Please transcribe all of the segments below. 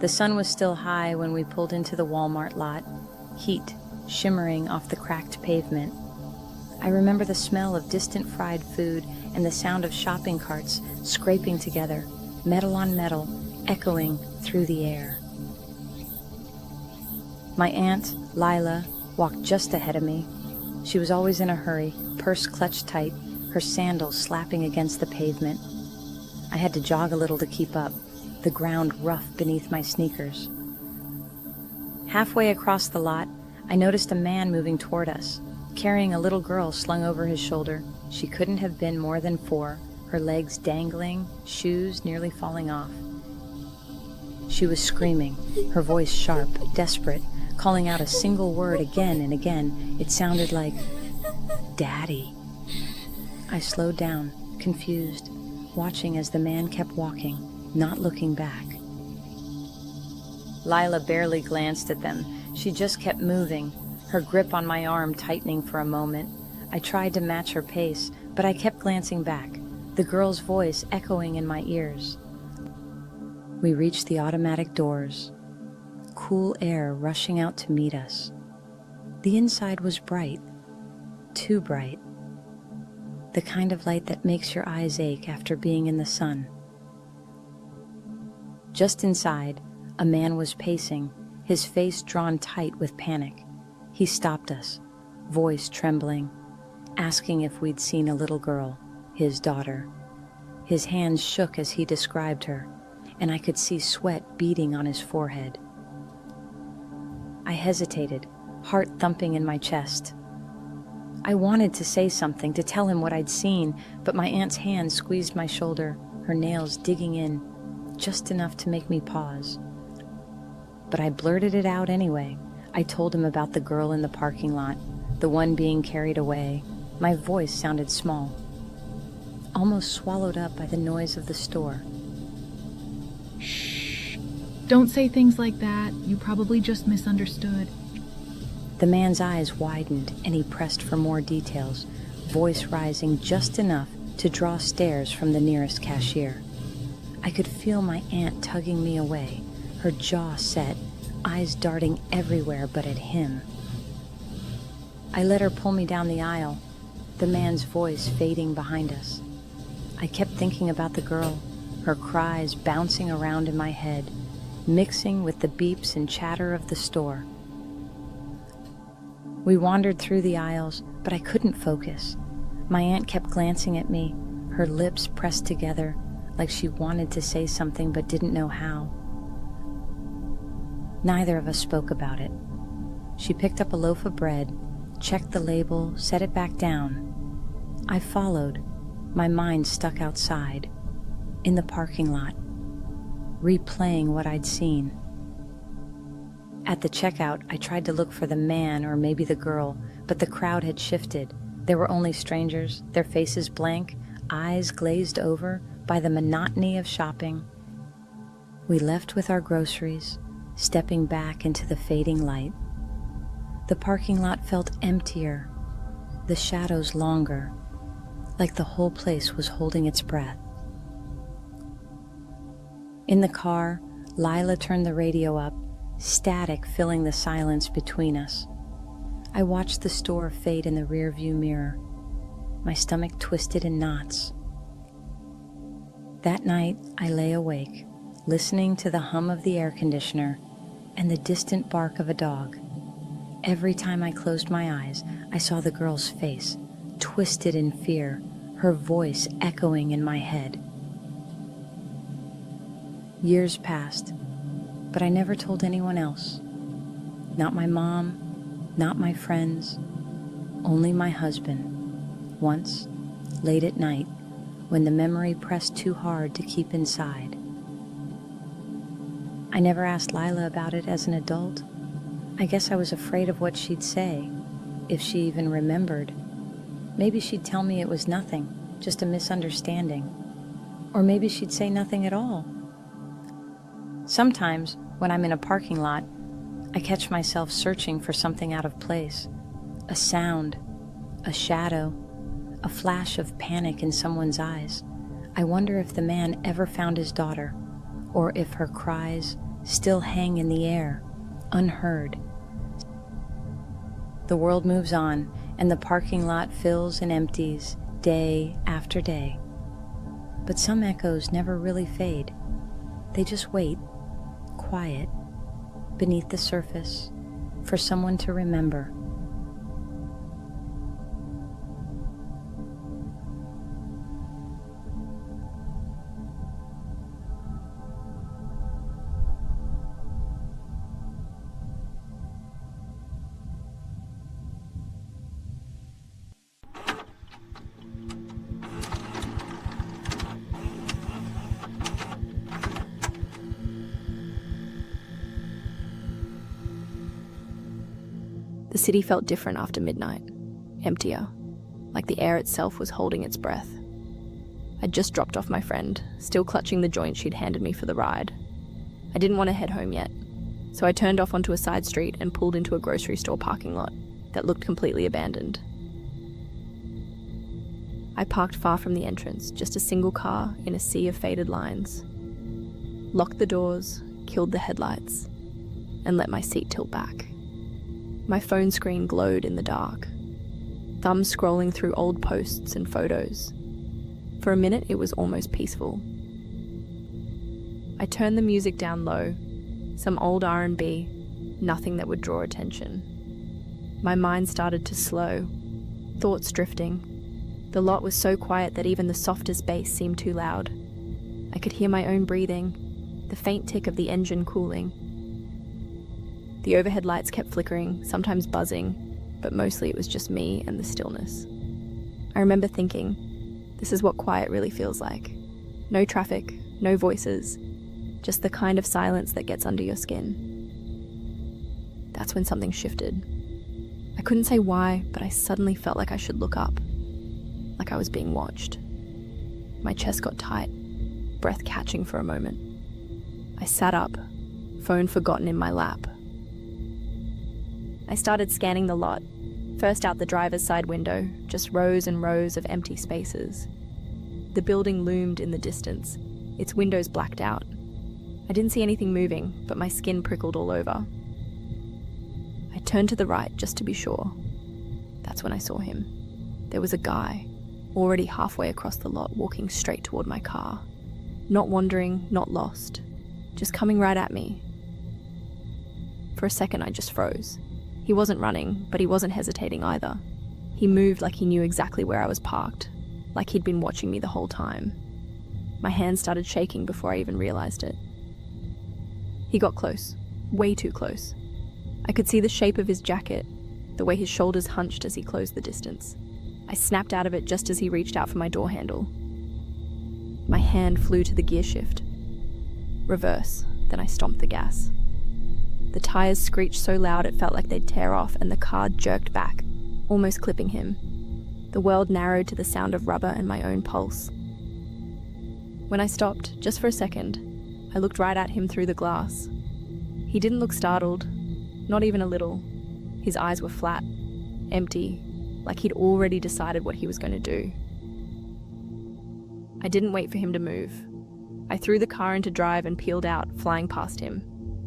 The sun was still high when we pulled into the Walmart lot, heat shimmering off the cracked pavement. I remember the smell of distant fried food and the sound of shopping carts scraping together, metal on metal, echoing through the air. My aunt, Lila, walked just ahead of me. She was always in a hurry, purse clutched tight, her sandals slapping against the pavement. I had to jog a little to keep up, the ground rough beneath my sneakers. Halfway across the lot, I noticed a man moving toward us, carrying a little girl slung over his shoulder. She couldn't have been more than 4, her legs dangling, shoes nearly falling off. She was screaming, her voice sharp, desperate, calling out a single word again and again. It sounded like, "Daddy." I slowed down, confused, watching as the man kept walking, not looking back. Lila barely glanced at them. She just kept moving, her grip on my arm tightening for a moment. I tried to match her pace, but I kept glancing back, the girl's voice echoing in my ears. We reached the automatic doors, cool air rushing out to meet us. The inside was bright, too bright. The kind of light that makes your eyes ache after being in the sun. Just inside, a man was pacing, his face drawn tight with panic. He stopped us, voice trembling, asking if we'd seen a little girl, his daughter. His hands shook as he described her, and I could see sweat beading on his forehead. I hesitated, heart thumping in my chest. I wanted to say something, to tell him what I'd seen, but my aunt's hand squeezed my shoulder, her nails digging in, just enough to make me pause. But I blurted it out anyway. I told him about the girl in the parking lot, the one being carried away. My voice sounded small, almost swallowed up by the noise of the store. Shh. Don't say things like that. You probably just misunderstood. The man's eyes widened and he pressed for more details, voice rising just enough to draw stares from the nearest cashier. I could feel my aunt tugging me away, her jaw set, eyes darting everywhere but at him. I let her pull me down the aisle, the man's voice fading behind us. I kept thinking about the girl, her cries bouncing around in my head, mixing with the beeps and chatter of the store. We wandered through the aisles, but I couldn't focus. My aunt kept glancing at me, her lips pressed together, like she wanted to say something but didn't know how. Neither of us spoke about it. She picked up a loaf of bread, checked the label, set it back down. I followed, my mind stuck outside, in the parking lot, replaying what I'd seen. At the checkout, I tried to look for the man or maybe the girl, but the crowd had shifted. There were only strangers, their faces blank, eyes glazed over by the monotony of shopping. We left with our groceries, stepping back into the fading light. The parking lot felt emptier, the shadows longer, like the whole place was holding its breath. In the car, Lila turned the radio up, static filling the silence between us. I watched the store fade in the rearview mirror, my stomach twisted in knots. That night, I lay awake, listening to the hum of the air conditioner and the distant bark of a dog. Every time I closed my eyes, I saw the girl's face, twisted in fear, her voice echoing in my head. Years passed, but I never told anyone else. Not my mom, not my friends, only my husband. Once, late at night, when the memory pressed too hard to keep inside. I never asked Lila about it as an adult. I guess I was afraid of what she'd say, if she even remembered. Maybe she'd tell me it was nothing, just a misunderstanding. Or maybe she'd say nothing at all. Sometimes, when I'm in a parking lot, I catch myself searching for something out of place. A sound, a shadow, a flash of panic in someone's eyes. I wonder if the man ever found his daughter, or if her cries, still hang in the air, unheard. The world moves on, and the parking lot fills and empties day after day. But some echoes never really fade. They just wait, quiet, beneath the surface, for someone to remember. The city felt different after midnight, emptier, like the air itself was holding its breath. I'd just dropped off my friend, still clutching the joint she'd handed me for the ride. I didn't want to head home yet, so I turned off onto a side street and pulled into a grocery store parking lot that looked completely abandoned. I parked far from the entrance, just a single car in a sea of faded lines. Locked the doors, killed the headlights, and let my seat tilt back. My phone screen glowed in the dark, thumbs scrolling through old posts and photos. For a minute, it was almost peaceful. I turned the music down low, some old R&B, nothing that would draw attention. My mind started to slow, thoughts drifting. The lot was so quiet that even the softest bass seemed too loud. I could hear my own breathing, the faint tick of the engine cooling. The overhead lights kept flickering, sometimes buzzing, but mostly it was just me and the stillness. I remember thinking, this is what quiet really feels like. No traffic, no voices, just the kind of silence that gets under your skin. That's when something shifted. I couldn't say why, but I suddenly felt like I should look up, like I was being watched. My chest got tight, breath catching for a moment. I sat up, phone forgotten in my lap. I started scanning the lot, first out the driver's side window, just rows and rows of empty spaces. The building loomed in the distance, its windows blacked out. I didn't see anything moving, but my skin prickled all over. I turned to the right just to be sure. That's when I saw him. There was a guy, already halfway across the lot, walking straight toward my car. Not wandering, not lost, just coming right at me. For a second, I just froze. He wasn't running, but he wasn't hesitating either. He moved like he knew exactly where I was parked, like he'd been watching me the whole time. My hands started shaking before I even realized it. He got close, way too close. I could see the shape of his jacket, the way his shoulders hunched as he closed the distance. I snapped out of it just as he reached out for my door handle. My hand flew to the gear shift. Reverse, then I stomped the gas. The tires screeched so loud it felt like they'd tear off, and the car jerked back, almost clipping him. The world narrowed to the sound of rubber and my own pulse. When I stopped, just for a second, I looked right at him through the glass. He didn't look startled, not even a little. His eyes were flat, empty, like he'd already decided what he was going to do. I didn't wait for him to move. I threw the car into drive and peeled out, flying past him.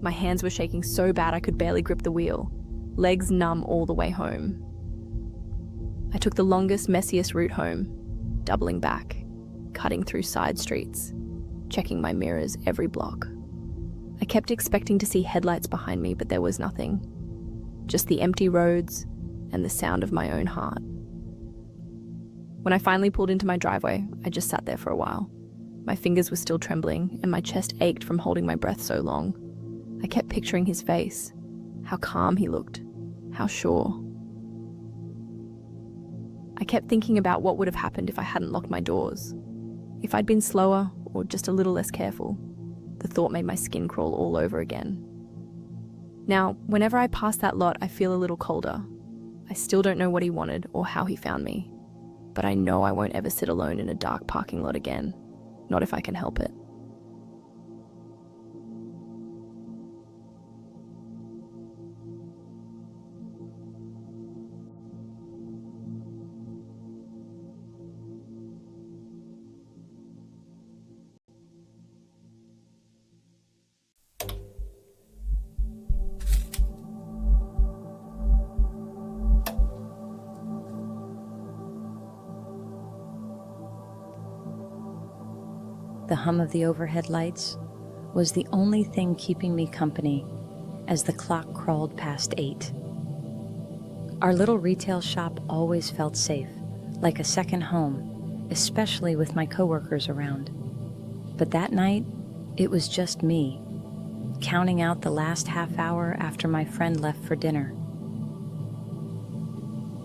My hands were shaking so bad I could barely grip the wheel, legs numb all the way home. I took the longest, messiest route home, doubling back, cutting through side streets, checking my mirrors every block. I kept expecting to see headlights behind me, but there was nothing. Just the empty roads and the sound of my own heart. When I finally pulled into my driveway, I just sat there for a while. My fingers were still trembling, and my chest ached from holding my breath so long. I kept picturing his face, how calm he looked, how sure. I kept thinking about what would have happened if I hadn't locked my doors. If I'd been slower or just a little less careful. The thought made my skin crawl all over again. Now, whenever I pass that lot, I feel a little colder. I still don't know what he wanted or how he found me, but I know I won't ever sit alone in a dark parking lot again, not if I can help it. the hum of the overhead lights, was the only thing keeping me company as the clock crawled past 8. Our little retail shop always felt safe, like a second home, especially with my coworkers around. But that night, it was just me, counting out the last half hour after my friend left for dinner.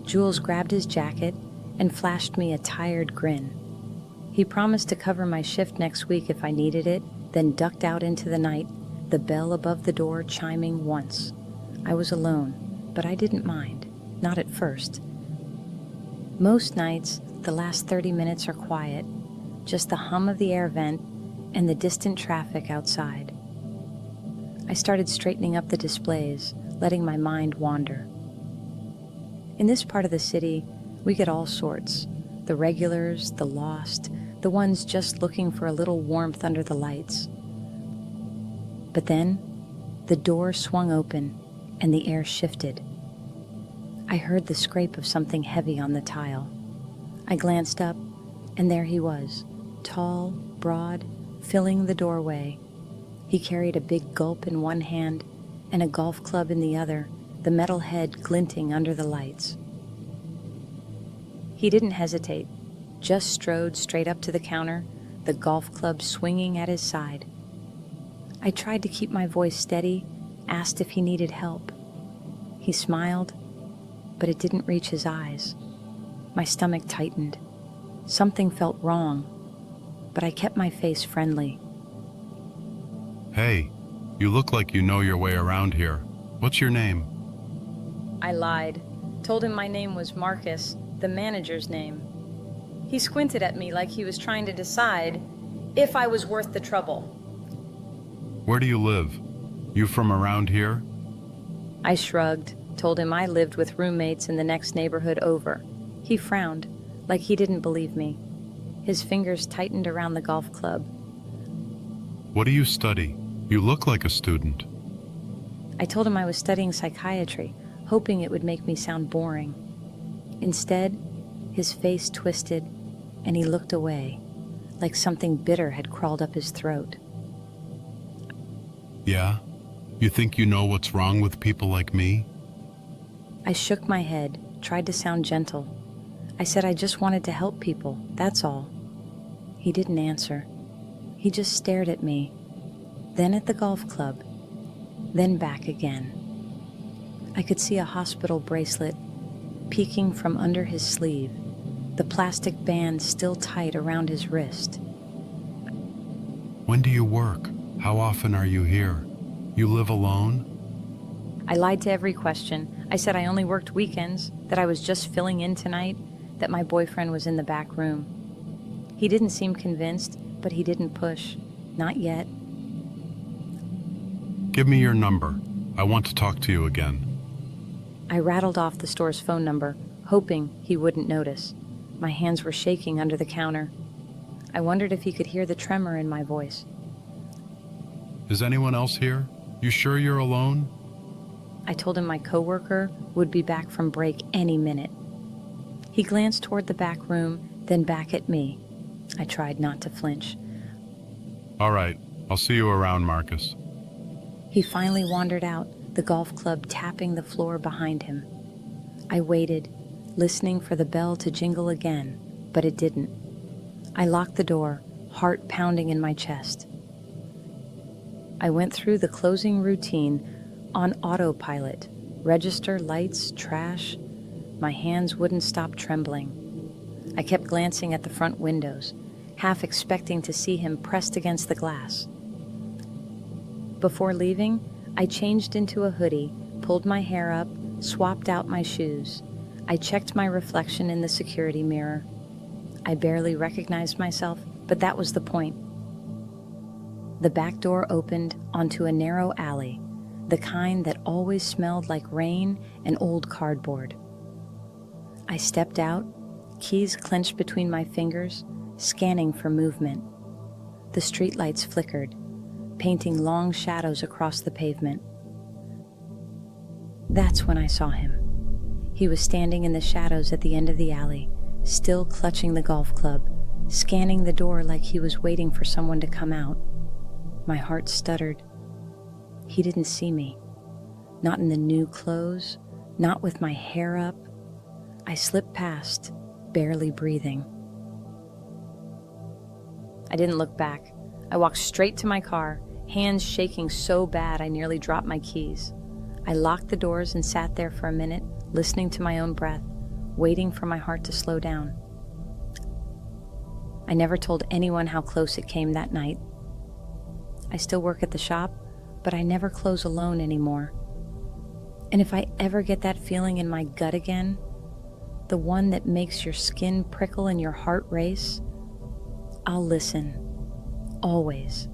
Jules grabbed his jacket and flashed me a tired grin. He promised to cover my shift next week if I needed it, then ducked out into the night, the bell above the door chiming once. I was alone, but I didn't mind, not at first. Most nights, the last 30 minutes are quiet, just the hum of the air vent and the distant traffic outside. I started straightening up the displays, letting my mind wander. In this part of the city, we get all sorts. The regulars, the lost, the ones just looking for a little warmth under the lights. But then, the door swung open and the air shifted. I heard the scrape of something heavy on the tile. I glanced up, and there he was, tall, broad, filling the doorway. He carried a big gulp in one hand and a golf club in the other, the metal head glinting under the lights. He didn't hesitate, just strode straight up to the counter, the golf club swinging at his side. I tried to keep my voice steady, asked if he needed help. He smiled, but it didn't reach his eyes. My stomach tightened. Something felt wrong, but I kept my face friendly. Hey, you look like you know your way around here. What's your name? I lied, told him my name was Marcus, the manager's name. He squinted at me like he was trying to decide if I was worth the trouble. Where do you live? You from around here? I shrugged, told him I lived with roommates in the next neighborhood over. He frowned, like he didn't believe me. His fingers tightened around the golf club. What do you study? You look like a student. I told him I was studying psychiatry, hoping it would make me sound boring. Instead, his face twisted, and he looked away, like something bitter had crawled up his throat. Yeah? You think you know what's wrong with people like me? I shook my head, tried to sound gentle. I said I just wanted to help people, that's all. He didn't answer. He just stared at me, then at the golf club, then back again. I could see a hospital bracelet peeking from under his sleeve, the plastic band still tight around his wrist. When do you work? How often are you here? You live alone? I lied to every question. I said I only worked weekends, that I was just filling in tonight, that my boyfriend was in the back room. He didn't seem convinced, but he didn't push. Not yet. Give me your number. I want to talk to you again. I rattled off the store's phone number, hoping he wouldn't notice. My hands were shaking under the counter. I wondered if he could hear the tremor in my voice. Is anyone else here? You sure you're alone? I told him my coworker would be back from break any minute. He glanced toward the back room, then back at me. I tried not to flinch. All right, I'll see you around, Marcus. He finally wandered out, the golf club tapping the floor behind him. I waited, listening for the bell to jingle again, but it didn't. I locked the door, heart pounding in my chest. I went through the closing routine on autopilot. Register, lights, trash. My hands wouldn't stop trembling. I kept glancing at the front windows, half expecting to see him pressed against the glass. Before leaving, I changed into a hoodie, pulled my hair up, swapped out my shoes. I checked my reflection in the security mirror. I barely recognized myself, but that was the point. The back door opened onto a narrow alley, the kind that always smelled like rain and old cardboard. I stepped out, keys clenched between my fingers, scanning for movement. The streetlights flickered, painting long shadows across the pavement. That's when I saw him. He was standing in the shadows at the end of the alley, still clutching the golf club, scanning the door like he was waiting for someone to come out. My heart stuttered. He didn't see me. Not in the new clothes, not with my hair up. I slipped past, barely breathing. I didn't look back. I walked straight to my car, hands shaking so bad I nearly dropped my keys. I locked the doors and sat there for a minute, listening to my own breath, waiting for my heart to slow down. I never told anyone how close it came that night. I still work at the shop, but I never close alone anymore. And if I ever get that feeling in my gut again, the one that makes your skin prickle and your heart race, I'll listen, always.